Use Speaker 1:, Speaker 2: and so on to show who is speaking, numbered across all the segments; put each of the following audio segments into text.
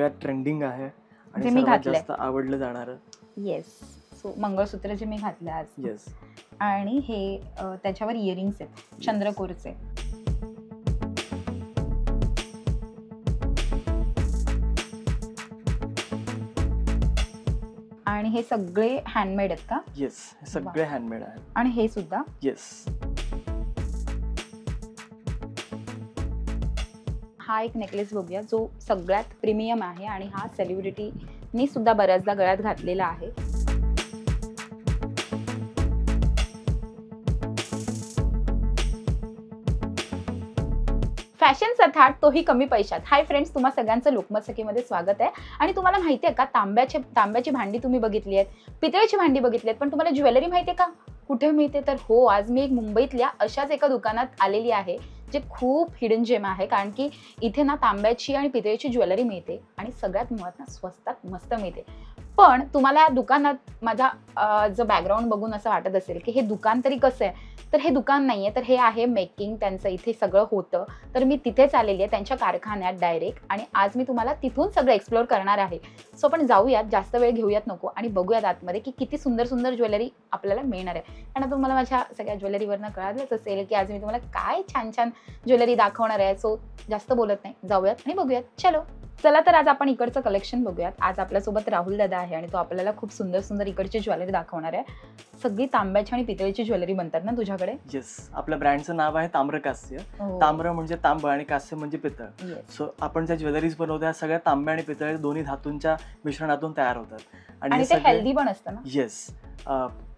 Speaker 1: सगळ्यात ट्रेंडिंग आहे आणि
Speaker 2: जे मी
Speaker 1: सर्वात
Speaker 2: घातलंय.
Speaker 1: जास्त आवडलं जाणारं.
Speaker 2: येस. सो मंगळसूत्र जे मी घातलं आज.
Speaker 1: येस.
Speaker 2: आणि हे त्याच्यावर इयरिंग्स आहेत चंद्रकोरचे. आणि हे सगळे हँडमेड आहेत का?
Speaker 1: येस, हे सगळे हँडमेड आहेत.
Speaker 2: आणि हे सुद्धा?
Speaker 1: येस.
Speaker 2: हा एक नेकलेस बघूया जो सगळ्यात प्रीमियम आहे आणि हा सेलिब्रिटीनी सुद्धा बऱ्याचदा गळ्यात घातलेला आहे. फॅशनचा थाट तोही कमी पैशात. हाय फ्रेंड्स, तुम्हा सगळ्यांचं लोकमत सखीमध्ये स्वागत आहे. आणि तुम्हाला माहिती आहे का, तांब्याची भांडी तुम्ही बघितली आहेत, पितळेची भांडी बघितली आहेत, पण तुम्हाला ज्वेलरी माहिती आहे का कुठे मिळते? तर हो, आज मी एक मुंबईतल्या अशाच एका दुकानात आलेली आहे जे खूप हिडन जेम आहे. कारण की इथे ना तांब्याची आणि पितळेची ज्वेलरी मिळते आणि सगळ्यात मुळात ना स्वस्तात मस्त मिळते. पण तुम्हाला या दुकानात माझा जो बॅकग्राऊंड बघून असं वाटत असेल की हे दुकान तरी कसं आहे, तर हे दुकान नाही आहे, तर हे आहे मेकिंग. त्यांचं इथे सगळं होतं. तर मी तिथेच आलेली आहे त्यांच्या कारखान्यात डायरेक्ट, आणि आज मी तुम्हाला तिथून सगळं एक्सप्लोअर करणार आहे. सो आपण जाऊयात, जास्त वेळ घेऊयात नको, आणि बघूयात आतमध्ये की किती सुंदर सुंदर ज्वेलरी आपल्याला मिळणार आहे. कारण तुम्हाला माझ्या सगळ्या ज्वेलरीवरनं कळालंच असेल की आज मी तुम्हाला काय छान छान ज्वेलरी दाखवणार आहे. सो जास्त बोलत नाही, जाऊयात आणि बघूयात. चलो चला, तर आज आपण इकडचं कलेक्शन बघूयात. आज आपल्यासोबत राहुल दादा आहे आणि तो आपल्याला खूप सुंदर सुंदर इकडची ज्वेलरी दाखवणार आहे. सगळी तांब्याची आणि पितळेची ज्वेलरी बनतात ना तुझ्याकडे?
Speaker 1: येस, आपल्या ब्रँडचं नाव आहे ताम्रकास्य. ताम्र म्हणजे तांब आणि कास्य म्हणजे पितळ. सो आपण ज्या ज्वेलरीज बनवतो त्या सगळ्या तांब्या आणि पितळ दोन्ही धातूंच्या मिश्रणातून तयार होतात.
Speaker 2: आणि ते हेल्दी पण असतं ना?
Speaker 1: येस.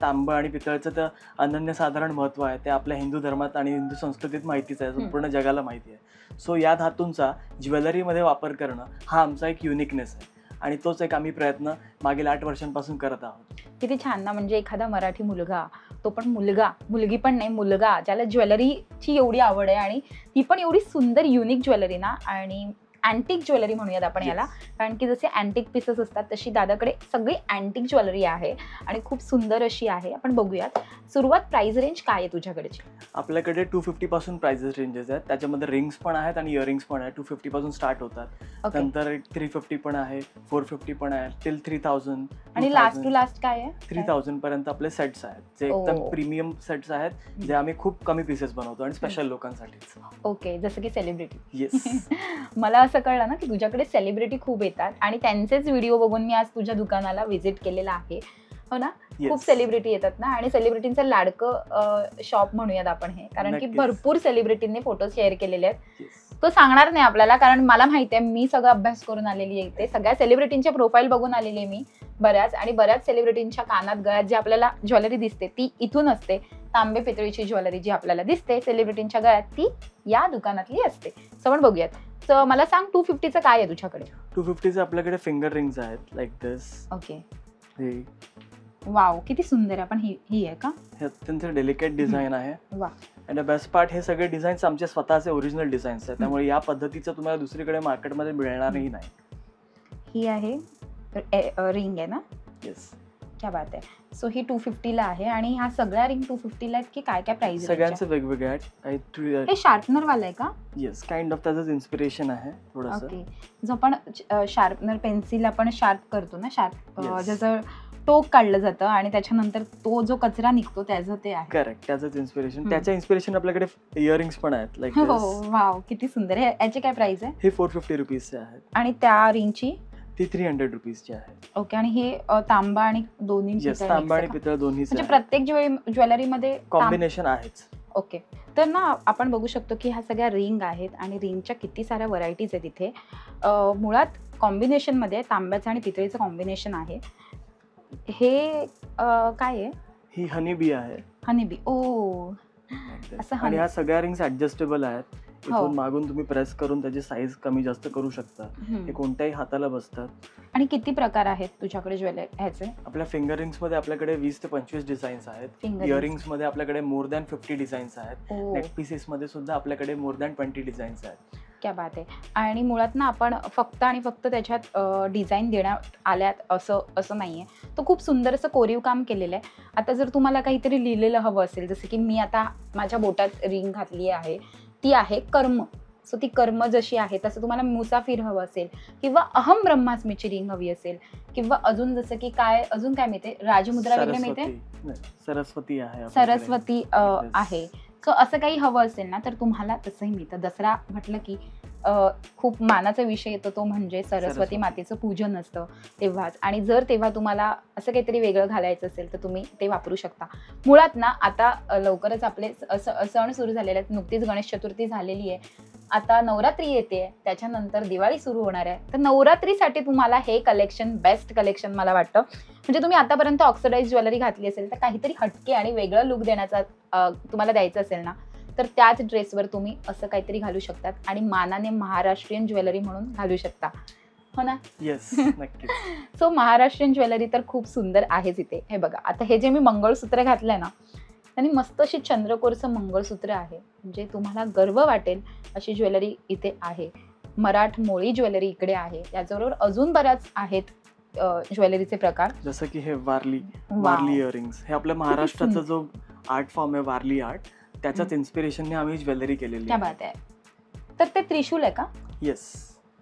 Speaker 1: तांब आणि पितळचं तर अनन्यसाधारण महत्व आहे. ते आपल्या हिंदू धर्मात आणि हिंदू संस्कृतीत माहितीच आहे, संपूर्ण जगाला माहिती आहे. सो या धातूंचा ज्वेलरीमध्ये वापर करणं हा आमचा एक युनिकनेस आहे आणि तोच एक आम्ही प्रयत्न मागील 8 वर्षांपासून करत आहोत.
Speaker 2: किती छान ना. म्हणजे एखादा मराठी मुलगा, तो पण मुलगी पण नाही, मुलगा, ज्याला ज्वेलरीची एवढी आवड आहे आणि ती पण एवढी सुंदर युनिक ज्वेलरी ना, आणि अँटिक ज्वेलरी म्हणूयात आपण याला. कारण की जसे अँटिक पीसेस असतात तशी दादाकडे सगळी अँटिक ज्वेलरी आहे आणि खूप सुंदर अशी आहे. आपण बघूयात सुरुवात प्राइस रेंज काय आहे तुझ्याकडची?
Speaker 1: आपल्याकडे 250 पासून प्राइसेस रेंजेस आहेत. त्याच्यामध्ये रिंग्स पण आहेत आणि इयरिंग्स पण आहेत. 250 पासून स्टार्ट होतात. नंतर 350 पण आहे, 450 पण आहे, टिल 3000.
Speaker 2: आणि लास्ट टू लास्ट काय आहे?
Speaker 1: 3000 पर्यंत आपले सेट्स आहेत, जे एकदम प्रीमियम सेट्स आहेत, जे आम्ही खूप कमी पीसेस बनवतो आणि स्पेशल लोकांसाठी.
Speaker 2: ओके, जसं की सेलिब्रिटी.
Speaker 1: येस.
Speaker 2: मला असं कळलं ना की तुझ्याकडे सेलिब्रिटी खूप येतात आणि त्यांचेच व्हिडिओ बघून मी आज तुझ्या दुकानाला व्हिजिट केलेला आहे. हो ना? खूप सेलिब्रिटी येतात ना, आणि सेलिब्रिटींचं लाडकं शॉप म्हणूयात आपण हे, कारण की भरपूर सेलिब्रिटींनी फोटो शेअर केलेले आहेत. तो सांगणार नाही आपल्याला, कारण मला माहिती आहे, मी सगळं अभ्यास करून आलेली आहे इथे. सगळ्या सेलिब्रिटींच्या प्रोफाईल बघून आलेली आहे मी बऱ्याच सेलिब्रिटींच्या कानात गळ्यात जी आपल्याला ज्वेलरी दिसते ती इथून असते. तांबे पितळीची ज्वेलरी जी आपल्याला दिसते सेलिब्रिटींच्या गळ्यात ती या दुकानातली असते. सो आपण बघूयात. तर मला सांग 250चं काय आहे तुझ्याकडे?
Speaker 1: 250चं आपल्याकडे फिंगर रिंग्स आहेत, लाईक दिस.
Speaker 2: ओके. वाव, किती सुंदर आहे. पण ही आहे का?
Speaker 1: हे अत्यंत डेलिकेट डिझाईन आहे.
Speaker 2: वा.
Speaker 1: अँड द बेस्ट पार्ट, हे सगळे डिझाईन्स आमचे स्वतःचे ओरिजिनल डिझाईन्स आहेत, त्यामुळे या पद्धतीचं तुम्हाला दुसरीकडे मार्केटमध्ये मिळणारही नाही.
Speaker 2: ही आहे रिंग आहे ना?
Speaker 1: येस.
Speaker 2: क्या बात आहे. सो ही 250ला आहे आणि ह्या सगळ्या रिंग 250ला आहेत की काय काय प्राइस?
Speaker 1: सगळ्यांचे वेगवेगळे आहेत.
Speaker 2: हे शार्पनर वाला आहे का?
Speaker 1: येस, काइंड ऑफ त्याचंच इन्स्पिरेशन आहे थोडंसं.
Speaker 2: ओके. जो आपण शार्पनर पेन्सिल आपण शार्प करतो ना, ज्याचं टोक काढलं जातं आणि त्याच्यानंतर तो जो कचरा निघतो त्याचं ते आहे.
Speaker 1: करेक्ट, त्याचंच इन्स्पिरेशन. त्याच्या इन्स्पिरेशन आपल्याकडे इयरिंग्स पण आहेत, लाईक
Speaker 2: हो. वाव, किती सुंदर. याची काय प्राइस आहे?
Speaker 1: हे 450 रुपीजचे आहेत.
Speaker 2: आणि त्या रिंगची?
Speaker 1: ती 300 रुपीजची आहे.
Speaker 2: ओके. आणि हे तांबा आणि दोन्ही?
Speaker 1: तांबा आणि पितळ दोन्ही.
Speaker 2: म्हणजे प्रत्येक ज्वेलरीमध्ये
Speaker 1: कॉम्बिनेशन आहेच.
Speaker 2: ओके. तर ना आपण बघू शकतो की ह्या सगळ्या रिंग आहेत आणि रिंगच्या किती साऱ्या व्हरायटीज आहेत इथे. मुळात कॉम्बिनेशनमध्ये तांब्याचं आणि पितळेचं कॉम्बिनेशन आहे. हे काय आहे?
Speaker 1: ही हनीबी आहे.
Speaker 2: हनीबी. ओ, असं.
Speaker 1: आणि ह्या सगळ्या रिंग्स ऍडजस्टेबल आहेत. इथून मागून तुम्ही प्रेस करून त्याची साईज कमी जास्त करू शकता. हे कोणत्याही हाताला बसतात.
Speaker 2: आणि किती प्रकार आहेत तुझ्याकडे ज्वेलरी ह्याचे?
Speaker 1: आपल्या फिंगर रिंग्स मध्ये आपल्याकडे 20 ते 25 डिझाईन्स आहेत. इयरिंग्स मध्ये आपल्याकडे मोर दॅन 50 डिझाईन्स आहेत. नेक पीसेस मध्ये सुद्धा आपल्याकडे मोर दॅन 20 डिझाईन्स आहेत.
Speaker 2: क्या बात आहे. आणि मुळात ना आपण फक्त त्याच्यात डिझाईन देण्यात आल्यात असं नाहीये. तो खूप सुंदर असं कोरीव काम केलेलं आहे. आता जर तुम्हाला काहीतरी लिहिलेलं हवं असेल, जसं की मी आता माझ्या बोटात रिंग घातली आहे, ती आहे कर्म. सो ती कर्म जशी आहे तसं तुम्हाला मुसाफिर हवं असेल किंवा अहम ब्रह्मास्मीची रिंग हवी असेल किंवा अजून जसं की काय अजून काय मिळते, राजमुद्रा वगैरे मिळते,
Speaker 1: सरस्वती आहे आपल्याकडे.
Speaker 2: सरस्वती आहे. सो असं काही हवं असेल ना तर तुम्हाला तसंही मिळतं. दसरा म्हटलं की खूप मानाचा विषय येतो, तो म्हणजे सरस्वती मातेचं पूजन असतं तेव्हाच. आणि जर तेव्हा तुम्हाला असं काहीतरी वेगळं घालायचं असेल तर तुम्ही ते वापरू शकता. मुळात ना आता लवकरच आपले सण सुरू झालेले आहेत. नुकतीच गणेश चतुर्थी झालेली आहे, आता नवरात्री येते, त्याच्यानंतर दिवाळी सुरू होणार आहे. तर नवरात्रीसाठी तुम्हाला हे कलेक्शन बेस्ट कलेक्शन मला वाटतं. म्हणजे तुम्ही आतापर्यंत ऑक्सिडाइज ज्वेलरी घातली असेल तर काहीतरी हटके आणि वेगळं लुक देण्याचा तुम्हाला द्यायचं असेल ना तर त्याच ड्रेसवर तुम्ही असं काहीतरी घालू शकतात आणि मानाने महाराष्ट्रीयन ज्वेलरी म्हणून घालू शकता, हो ना?
Speaker 1: येस, नक्कीच.
Speaker 2: सो महाराष्ट्रीयन ज्वेलरी तर खूप सुंदर आहेच इथे. हे बघा, आता हे जे मी मंगळसूत्र घातलंय ना त्यांनी मस्त अशी चंद्रकोरचं मंगळसूत्र आहे, म्हणजे तुम्हाला गर्व वाटेल अशी ज्वेलरी इथे आहे. मराठमोळी ज्वेलरी इकडे आहे. याचबरोबर अजून बऱ्याच आहेत ज्वेलरीचे प्रकार,
Speaker 1: जसं की हे वारली इयरिंग्स. हे आपल्या महाराष्ट्राचा जो आर्ट फॉर्म आहे वारली आर्ट, त्याच्याच इन्स्पिरेशनने आम्ही ज्वेलरी केलेली
Speaker 2: क्या बात आहे. तर ते त्रिशूल आहे का?
Speaker 1: येस.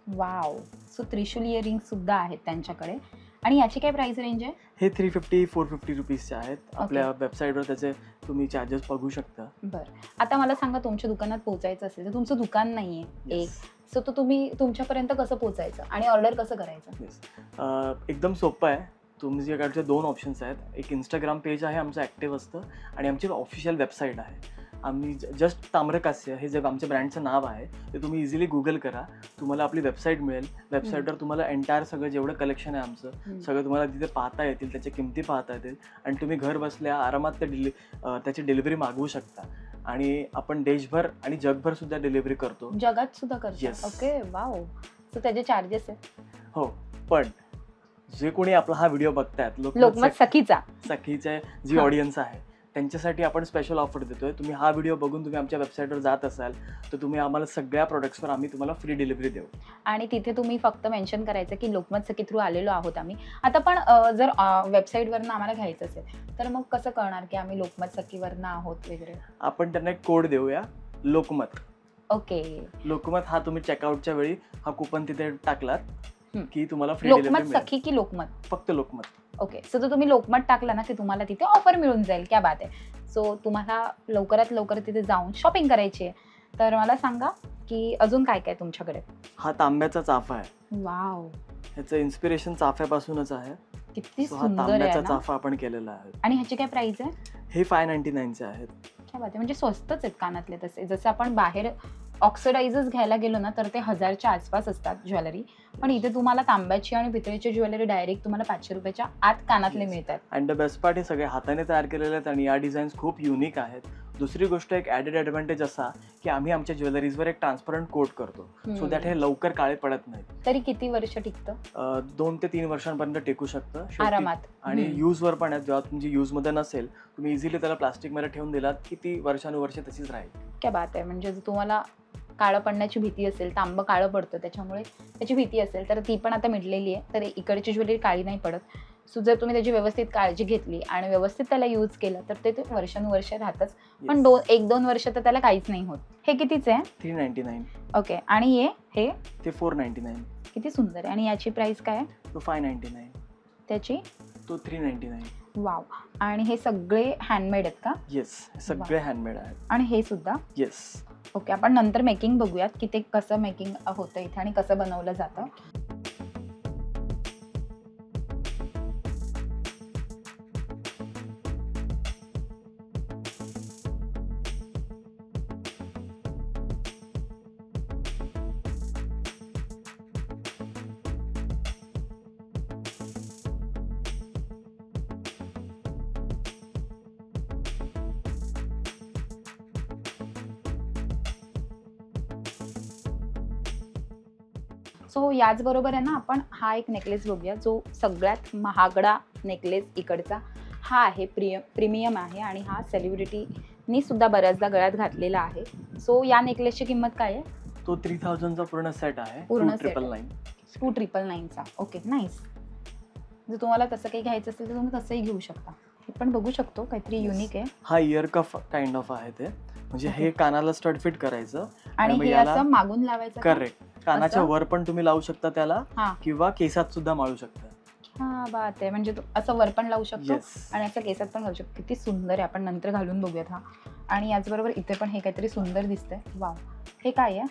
Speaker 2: वाव. सो त्रिशूल इयरिंग सुद्धा आहेत त्यांच्याकडे. आणि याची काय प्राइस रेंज आहे?
Speaker 1: हे 350-450 रुपीजचे आहेत. आपल्या वेबसाईटवर त्याचे तुम्ही चार्जेस बघू शकता.
Speaker 2: बरं, आता मला सांगा, तुमच्या दुकानात पोहोचायचं असेल तर तुमचं दुकान नाहीये एक, सो तो तुम्ही तुमच्यापर्यंत कसं पोहोचायचं आणि ऑर्डर कसं करायचं?
Speaker 1: एकदम सोपं आहे. तुमच्याकडचे 2 ऑप्शन्स आहेत. एक इंस्टाग्राम पेज आहे आमचं ॲक्टिव्ह असतं आणि आमची ऑफिशियल वेबसाईट आहे. आम्ही जस्ट ताम्रकास्य हे जे आमच्या ब्रँडचं नाव आहे ते तुम्ही इझिली गुगल करा, तुम्हाला आपली वेबसाईट मिळेल. वेबसाईटवर तुम्हाला एंटायर सगळं जेवढं कलेक्शन आहे आमचं सगळं तुम्हाला तिथे पाहता येतील, त्याच्या किमती पाहता येतील आणि तुम्ही घर बसल्या आरामात त्याची डिलिव्हरी मागवू शकता. आणि आपण देशभर आणि जगभर सुद्धा डिलिव्हरी करतो.
Speaker 2: जगात सुद्धा करतो? Okay, wow. सो त्याचे चार्जेस आहेत?
Speaker 1: हो, पण जे कोणी आपला हा व्हिडिओ बघतायत
Speaker 2: लोकमत
Speaker 1: सखीचे जी ऑडियन्स आहे त्यांच्यासाठी आपण स्पेशल ऑफर देतोय. तुम्ही हा व्हिडिओ बघून तुम्ही आमच्या वेबसाईटवर जात असाल तर तुम्ही आम्हाला सगळ्या प्रोडक्ट्सवर आम्ही तुम्हाला फ्री डिलिव्हरी देऊ. आणि
Speaker 2: तिथे तुम्ही फक्त मेन्शन करायचं की लोकमत सखी थ्रू आलेलो आहोत आम्ही. आता पण जर वेबसाईटवरनं आम्हाला घ्यायचं असेल तर मग कसं कळणार की आम्ही लोकमत सखीवरनं आहोत वगैरे?
Speaker 1: आपण त्यांना एक कोड देऊया, लोकमत.
Speaker 2: ओके,
Speaker 1: लोकमत हा तुम्ही चेकआउटच्या वेळी हा कुपन तिथे टाकलात की तुम्हाला फ्री
Speaker 2: डिलिव्हरी. लोकमत सखी की लोकमत?
Speaker 1: फक्त लोकमत.
Speaker 2: ओके, सो जर तुम्ही लोकमत टाकला ना की तुम्हाला तिथे ऑफर मिळून जाईल. क्या बात आहे. सो तुम्हाला लवकरात लवकर तिथे जाऊन शॉपिंग करायची आहे. तर मला सांगा की अजून काय काय तुमच्याकडे?
Speaker 1: हा तांब्याचा चाफा आहे.
Speaker 2: वाव.
Speaker 1: ह्याचं इन्स्पिरेशन चाफ्यापासूनच आहे.
Speaker 2: किती
Speaker 1: हा
Speaker 2: सुंदर आहे
Speaker 1: तांब्याचा
Speaker 2: ना.
Speaker 1: चाफा आपण केलेला आहे.
Speaker 2: आणि ह्याची काय प्राइस आहे?
Speaker 1: हे 599 चे आहेत.
Speaker 2: क्या बात आहे. म्हणजे स्वस्तच आहेत कानातले तसे. जसं आपण बाहेर ऑक्सिडाइजच घ्यायला गेलो ना तर ते 1000च्या आसपास असतात ज्वेलरी, पण इथे तुम्हाला तांब्याची आणि पितळेची ज्वेलरी डायरेक्ट तुम्हाला 500 रुपयाच्या आत कानातले मिळतात.
Speaker 1: अँड द बेस्ट पार्ट, हे सगळे हाताने तयार केलेले आहेत आणि या डिझाईन्स खूप युनिक आहेत. दुसरी गोष्ट, एक ॲडेड ॲडव्हान्टेज असा की आम्ही आमच्या ज्वेलरीजवर एक ट्रान्सपरंट कोट करतो, सो दॅट हे लवकर काळे पडत नाहीत.
Speaker 2: तरी किती वर्ष टिकतं?
Speaker 1: 2 ते 3 वर्षांपर्यंत टिकू शकतं
Speaker 2: आरामात.
Speaker 1: आणि यूजवर पण आहे. जेव्हा तुमची यूजमध्ये नसेल तुम्ही इझिली त्याला प्लास्टिकमध्ये ठेवून दिलात की ती वर्षानुवर्ष तशीच राहील.
Speaker 2: क्या बात आहे. म्हणजे जर तुम्हाला काळं पडण्याची भीती असेल, तांबं काळं पडतं त्याच्यामुळे त्याची भीती असेल तर ती पण आता मिटलेली आहे. तर इकडची ज्वेलरी काळी नाही पडत. सो जर तुम्ही त्याची व्यवस्थित काळजी घेतली आणि व्यवस्थित त्याला यूज केलं तर ते वर्षानुवर्ष राहतच. पण 1-2 वर्ष तर त्याला काहीच नाही होत. हे कितीचं आहे?
Speaker 1: 399.
Speaker 2: ओके. आणि हे
Speaker 1: ते 499.
Speaker 2: किती सुंदर आहे. आणि याची प्राइस काय आहे?
Speaker 1: तो 599.
Speaker 2: त्याची?
Speaker 1: तो 399.
Speaker 2: वाव. आणि हे सगळे हँडमेड आहेत का?
Speaker 1: येस, सगळे हँडमेड आहेत.
Speaker 2: आणि हे सुद्धा?
Speaker 1: येस.
Speaker 2: ओके, आपण नंतर मेकिंग बघूयात की ते कसं मेकिंग होतं इथे आणि कसं बनवलं जातं. सो याचबरोबर आहे ना, आपण हा एक नेकलेस बघूया जो सगळ्यात महागडा नेकलेस इकडचा हा आहे. प्रीमियम आहे आणि हा सेलिब्रिटीनी सुद्धा बऱ्याचदा गळ्यात घातलेला आहे. सो या नेकलेसची किंमत काय आहे?
Speaker 1: तो 3000चा पूर्ण सेट आहे.
Speaker 2: पूर्ण
Speaker 1: 2999चा.
Speaker 2: Okay, nice. जर तुम्हाला तसं काही घ्यायचं असेल तर तुम्ही तसंही घेऊ शकता. हे पण बघू शकतो, काहीतरी युनिक आहे.
Speaker 1: हा इयर कफ काइंड ऑफ आहे ते. म्हणजे हे कानाला स्टड फिट करायचं
Speaker 2: आणि
Speaker 1: मग
Speaker 2: हे
Speaker 1: याला-
Speaker 2: असं मागून लावायचं का?
Speaker 1: करेक्ट. कानाच्या
Speaker 2: असं?
Speaker 1: वर पण तुम्ही लावू शकता त्याला
Speaker 2: हा.
Speaker 1: किंवा केसात सुद्धा माळू शकता.
Speaker 2: हा बात आहे, म्हणजे असं वर पण लावू शकतो
Speaker 1: येस.
Speaker 2: आणि असं केसात पण घालू शकतो. किती सुंदर आहे, आपण नंतर घालून बघूयात. हा, आणि याचबरोबर इथे पण हे काहीतरी सुंदर दिसतंय. वाव, हे काय आहे?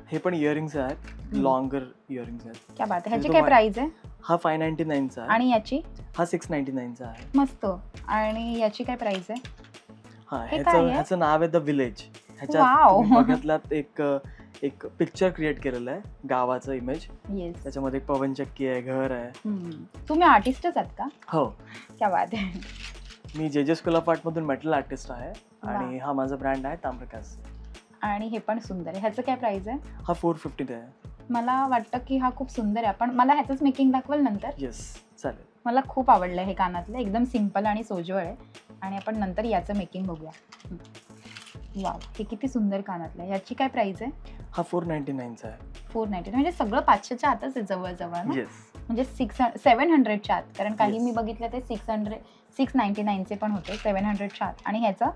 Speaker 1: हे पण इयरिंग्स आहेत, लॉंगर इयरिंग्स आहेत.
Speaker 2: क्या बात आहे. ह्याची
Speaker 1: तो
Speaker 2: काय
Speaker 1: मा-
Speaker 2: प्राइस आहे?
Speaker 1: हा 599 चा आहे.
Speaker 2: आणि याची?
Speaker 1: हा 699 चा आहे.
Speaker 2: मस्त. आणि याची काय प्राइस आहे?
Speaker 1: हा,
Speaker 2: हे काय आहे?
Speaker 1: ह्याचं नाव आहे द विलेज. ह्याच्यात
Speaker 2: वाव.
Speaker 1: तुम्ही बघितलात एक पिक्चर क्रिएट केलेलं आहे, गावाचं इमेज.
Speaker 2: येस.
Speaker 1: त्याच्यामध्ये एक पवनचक्की आहे, घर आहे.
Speaker 2: तुम्ही आर्टिस्टच आहात का?
Speaker 1: हो,
Speaker 2: क्या बात आहे.
Speaker 1: मी जे स्कूल ऑफ आर्ट मधून मेटल आर्टिस्ट आहे
Speaker 2: वा.
Speaker 1: आणि हा माझा ब्रँड आहे ताम्रकास.
Speaker 2: आणि हे पण सुंदर आहे. ह्याचं काय प्राइस आहे?
Speaker 1: हा 450 आहे.
Speaker 2: मला वाटतं की हा खूप सुंदर आहे. आपण मला ह्याचंच मेकिंग दाखवाल नंतर?
Speaker 1: येस, चालेल.
Speaker 2: मला खूप आवडलं हे कानातलं, एकदम सिम्पल आणि सोजवळ आहे. आणि आपण नंतर याचं मेकिंग बघूया. वाव, हे किती सुंदर कानातलं आहे. याची काय प्राइस आहे?
Speaker 1: हा 499 चा आहे.
Speaker 2: 499, म्हणजे सगळं 500च्या आतच आहे जवळजवळ ना.
Speaker 1: येस.
Speaker 2: म्हणजे 700च्या आत, कारण काही
Speaker 1: Yes.
Speaker 2: मी बघितलं ते 699चे पण होते, 700च्या आत. आणि ह्याचा?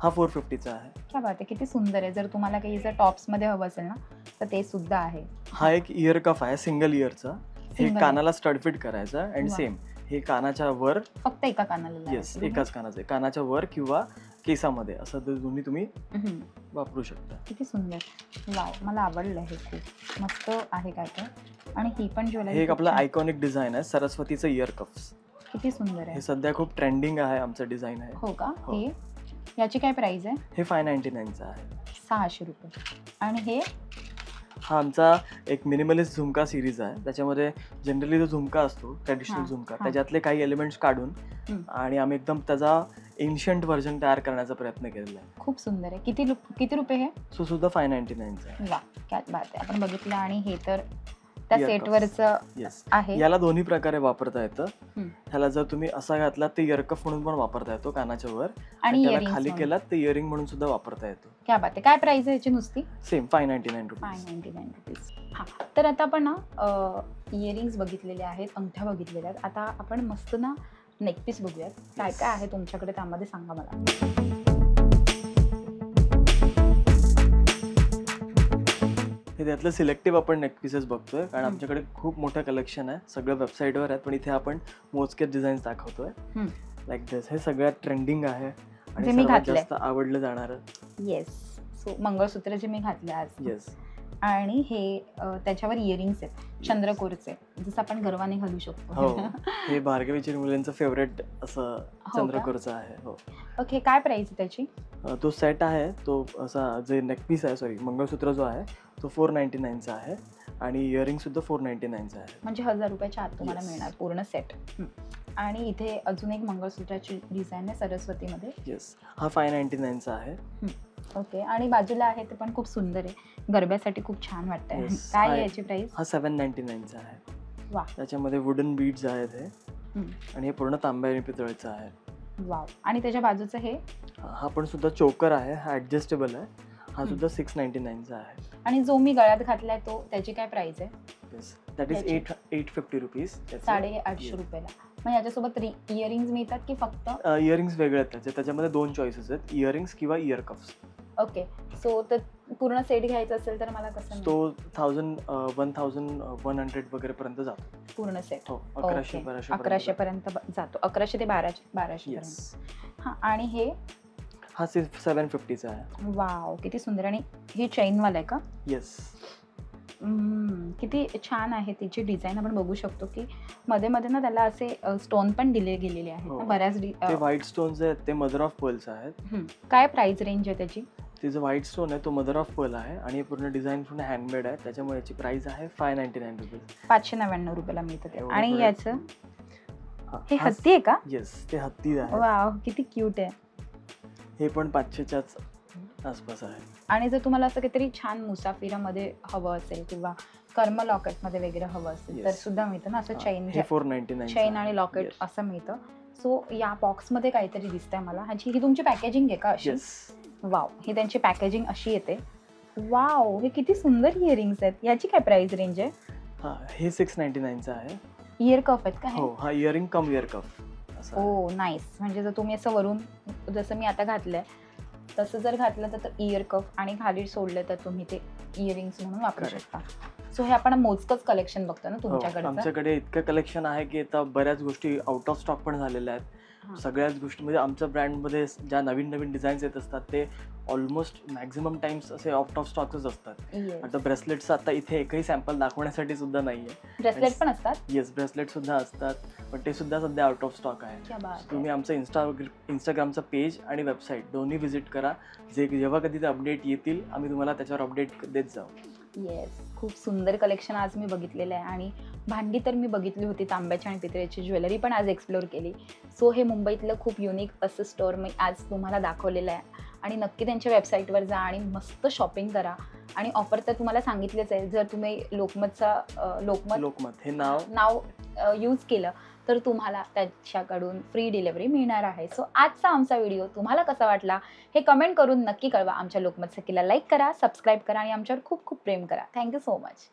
Speaker 1: हा 450 चा आहे.
Speaker 2: क्या बात आहे, किती सुंदर आहे. जर तुम्हाला काही जर टॉप्समध्ये हवं असेल ना तर ते सुद्धा आहे.
Speaker 1: हा एक इयर कफ आहे, सिंगल इयरचा. हे
Speaker 2: Single
Speaker 1: कानाला स्टड फिट करायचं अँड
Speaker 2: वा.
Speaker 1: सेम हे कानाच्या वर.
Speaker 2: फक्त एका कानाला
Speaker 1: येस,
Speaker 2: लावायचं.
Speaker 1: एकाच कानाचे, कानाच्या वर किंवा केसामध्ये असं दोन्ही तुम्ही
Speaker 2: हम्म.
Speaker 1: वापरू शकता.
Speaker 2: किती सुंदर. वाव, मला आवडलं हे, खूप मस्त आहे काय काय. आणि ही पण ज्वेलरी
Speaker 1: हे एक आपलं आयकॉनिक डिझाइन आहे, सरस्वतीचं इयर कफ्स.
Speaker 2: किती सुंदर
Speaker 1: हे
Speaker 2: आहे.
Speaker 1: सध्या खूप ट्रेंडिंग आहे, आमचं डिझाइन आहे.
Speaker 2: हो का?
Speaker 1: हो.
Speaker 2: हे याची काय प्राइस आहे?
Speaker 1: हे 599 चा आहे.
Speaker 2: 600 रुपये. आणि हे?
Speaker 1: हा आमचा एक मिनिमलिस्ट झुमका सिरीज आहे. त्याच्यामध्ये जनरली जो झुमका असतो, ट्रेडिशनल
Speaker 2: हा,
Speaker 1: झुमका,
Speaker 2: हा.
Speaker 1: त्याच्यातले काही एलिमेंट्स काढून
Speaker 2: हम्म.
Speaker 1: आणि आम्ही एकदम त्याचा एन्शियंट व्हर्जन तयार करण्याचा प्रयत्न केलेला आहे.
Speaker 2: खूप सुंदर आहे. किती रुपये हे?
Speaker 1: सो सुद्धा 599 चा आहे.
Speaker 2: वा, क्या बात आहे. आपण बघितलं. आणि हे तर त्या
Speaker 1: Ear
Speaker 2: सेटवरचं
Speaker 1: येस.
Speaker 2: आहे.
Speaker 1: याला दोन्ही प्रकारे वापरता येतं.
Speaker 2: हम्म.
Speaker 1: ह्याला जर तुम्ही असा घातला ते इयरकफ म्हणून पण वापरता येतो कानाच्या वर,
Speaker 2: आणि
Speaker 1: आणि त्याला
Speaker 2: इयरिंग्स
Speaker 1: खाली
Speaker 2: म्हणून.
Speaker 1: केलात ते इयरिंग म्हणून सुद्धा वापरता येतो.
Speaker 2: क्या बात आहे. काय प्राइस आहे याची नुसती?
Speaker 1: Same 599 rupees.
Speaker 2: 599 रुपीज. हा, तर आता आपण ना इयरिंग्स बघितलेले आहेत, अंगठ्या बघितलेल्या आहेत. आता आपण मस्त ना नेकपीस बघूयात. काय काय आहे तुमच्याकडे त्यामध्ये सांगा मला.
Speaker 1: हे त्यातलं सिलेक्टिव्ह आपण नेकपीसेस बघतोय, कारण
Speaker 2: हम्म.
Speaker 1: आमच्याकडे खूप मोठं कलेक्शन आहे, सगळं वेबसाईटवर आहे, पण इथे आपण मोजकेच डिझाईन्स दाखवतोय.
Speaker 2: हम्म.
Speaker 1: लाईक दिस. हे सगळ्यात ट्रेंडिंग आहे
Speaker 2: जे
Speaker 1: आणि
Speaker 2: मी
Speaker 1: सर्वात
Speaker 2: घातलंय.
Speaker 1: जास्त आवडलं जाणारं.
Speaker 2: येस. सो मंगळसूत्र जे मी घातले आज.
Speaker 1: येस.
Speaker 2: आणि हे त्याच्यावर इयरिंग्स आहेत चंद्रकोरचे, जसं आपण गर्वाने घालू
Speaker 1: हो.
Speaker 2: शकतो.
Speaker 1: हे भार्गवीची मुलींचं फेवरेट असं
Speaker 2: हो का?
Speaker 1: चंद्रकोरचं आहे. हो.
Speaker 2: ओके, काय प्राइस आहे त्याची?
Speaker 1: तो सेट आहे, तो असा जे नेकपीस आहे, सॉरी मंगळसूत्र जो आहे तो 499 चा आहे आणि इयरिंग सुद्धा 499 चा आहे.
Speaker 2: म्हणजे 1000 रुपयाच्या आत तुम्हाला
Speaker 1: Yes.
Speaker 2: मिळणार पूर्ण सेट. आणि इथे अजून एक मंगळसूत्राची डिझाईन आहे सरस्वतीमध्ये.
Speaker 1: येस. हा 599 चा आहे.
Speaker 2: ओके. आणि बाजूला आहे ते पण खूप सुंदर आहे, गरब्यासाठी खूप छान वाटतंय.
Speaker 1: Yes.
Speaker 2: काय आहे
Speaker 1: आहे.
Speaker 2: याची प्राइस?
Speaker 1: हा 799 चा आहे.
Speaker 2: वा.
Speaker 1: त्याच्यामध्ये वुडन बीड्स आहेत हे,
Speaker 2: हम्म.
Speaker 1: आणि हे पूर्ण तांब्या आणि पितळेचं आहे.
Speaker 2: वाव. आणि त्याच्या बाजूचं हे?
Speaker 1: हा पण सुद्धा चोकर आहे, हा ऍडजस्टेबल आहे. हा सुद्धा 699 चा आहे.
Speaker 2: आणि जो मी गळ्यात घातलाय तो, त्याची काय प्राइस आहे?
Speaker 1: येस, दॅट इज
Speaker 2: त्याची?
Speaker 1: 850 रुपीज.
Speaker 2: 850 रुपयाला. मग याच्यासोबत इयरिंग्स मिळतात की फक्त?
Speaker 1: इयरिंग्स वेगळे आहेत त्याच्यामध्ये 2 चॉईसेस आहेत, इयरिंग्स किंवा इयर कफ्स.
Speaker 2: ओके. सो तर पूर्ण सेट घ्यायचा असेल तर मला कसं
Speaker 1: तो 1100 वगैरे पर्यंत जातो.
Speaker 2: पूर्ण सेट?
Speaker 1: हो, 1100 1200
Speaker 2: 1100 पर्यंत जातो. 1100 ते 1200
Speaker 1: येस.
Speaker 2: पर्यंत. हा, आणि हे?
Speaker 1: हा 750 चा आहे.
Speaker 2: वाव, किती सुंदर. आणि हे चेनवाला आहे का?
Speaker 1: येस.
Speaker 2: किती छान आहे तिची डिझाईन. आपण बघू शकतो की मध्ये मध्ये ना त्याला असे स्टोन पण दिले गेलेले आहेत
Speaker 1: हो.
Speaker 2: ना बऱ्याच
Speaker 1: ते व्हाईट स्टोन्स आहेत, ते मदर ऑफ पर्ल्स आहेत.
Speaker 2: काय प्राइस रेंज आहे त्याची?
Speaker 1: ते जो व्हाईट स्टोन आहे तो मदर ऑफ पर्ल आहे आणि पूर्ण डिझाईन पूर्ण हँडमेड आहे, त्याच्यामुळे याची प्राइस आहे 599 रुपीज.
Speaker 2: 599 रुपयाला मिळतं ते.
Speaker 1: एवढं
Speaker 2: आणि
Speaker 1: थोडं-
Speaker 2: याचं? हे हत्ती आहे का?
Speaker 1: येस, ते हत्ती आहे.
Speaker 2: वाव, किती क्यूट आहे.
Speaker 1: हे पण 500च्याच आसपास आहे.
Speaker 2: आणि जर तुम्हाला असं काहीतरी छान मुसाफिरामध्ये हवं असेल किंवा कर्म लॉकेटमध्ये वगैरे हवं असेल
Speaker 1: Yes.
Speaker 2: तर सुद्धा मिळतं ना असं चैन.
Speaker 1: हे 499
Speaker 2: चैन आणि लॉकेट असं मिळतं. सो या बॉक्समध्ये काहीतरी दिसतंय मला. ह्याची ही तुमची पॅकेजिंग आहे का अशी?
Speaker 1: येस.
Speaker 2: वाव, ही त्यांची पॅकेजिंग अशी येते. वाव, हे किती सुंदर इयरिंग्स आहेत. याची काय प्राइस रेंज आहे?
Speaker 1: हा, हे 699 चा आहे.
Speaker 2: इयर कफ आहेत का हे?
Speaker 1: हो, हा इयरिंग कम इयर कफ असं आहे.
Speaker 2: ओ नाईस. म्हणजे जर तुम्ही असं वरून, जसं मी आता घातलंय तसं जर घातलं तर इयर कफ आणि खाली सोडलं तर तुम्ही ते इयरिंग्स म्हणून वापरू
Speaker 1: Correct.
Speaker 2: शकता. सो हे आपण मोजकंच कलेक्शन बघतो ना
Speaker 1: हो,
Speaker 2: तुमच्याकडे.
Speaker 1: आमच्याकडे इतकं कलेक्शन आहे की आता बऱ्याच गोष्टी आउट ऑफ स्टॉक पण झालेल्या आहेत.
Speaker 2: हां.
Speaker 1: सगळ्याच गोष्टी म्हणजे आमच्या ब्रँडमध्ये ज्या नवीन नवीन डिझाईन्स येत असतात ते ऑलमोस्ट मॅक्झिमम टाइम्स असे आउट ऑफ स्टॉकच असतात. आता ब्रेसलेट्स आता इथे एकही सॅम्पल दाखवण्यासाठी सुद्धा नाहीये.
Speaker 2: ब्रेसलेट पण असतात.
Speaker 1: येस, ब्रेसलेट सुद्धा असतात, पण ते सुद्धा सध्या आउट ऑफ स्टॉक आहे.
Speaker 2: क्या बात आहे.
Speaker 1: तुम्ही आमचं इंस्टाग्रामचं पेज आणि वेबसाईट दोन्ही व्हिजिट करा. जेव्हा कधी ते अपडेट येतील आम्ही तुम्हाला त्याच्यावर अपडेट देत जाऊ.
Speaker 2: येस, खूप सुंदर कलेक्शन आज मी बघितलेलं आहे. आणि भांडी तर मी बघितली होती, तांब्याची आणि पितळेची. ज्वेलरी पण आज एक्सप्लोअर केली. सो हे मुंबईतलं खूप युनिक असं स्टोअर मी आज तुम्हाला दाखवलेलं आहे. आणि नक्की त्यांच्या वेबसाईटवर जा आणि मस्त शॉपिंग करा. आणि ऑफर तर तुम्हाला सांगितलेच आहे, जर तुम्ही लोकमत
Speaker 1: हे नाव
Speaker 2: यूज केलं तर तुम्हाला त्याच्याकडून फ्री डिलिव्हरी मिळणार आहे. सो आजचा आमचा व्हिडिओ तुम्हाला कसा वाटला हे कमेंट करून नक्की कळवा. आमच्या लोकमत सखीला लाईक करा, सबस्क्राईब करा आणि आमच्यावर खूप खूप प्रेम करा. Thank you so much.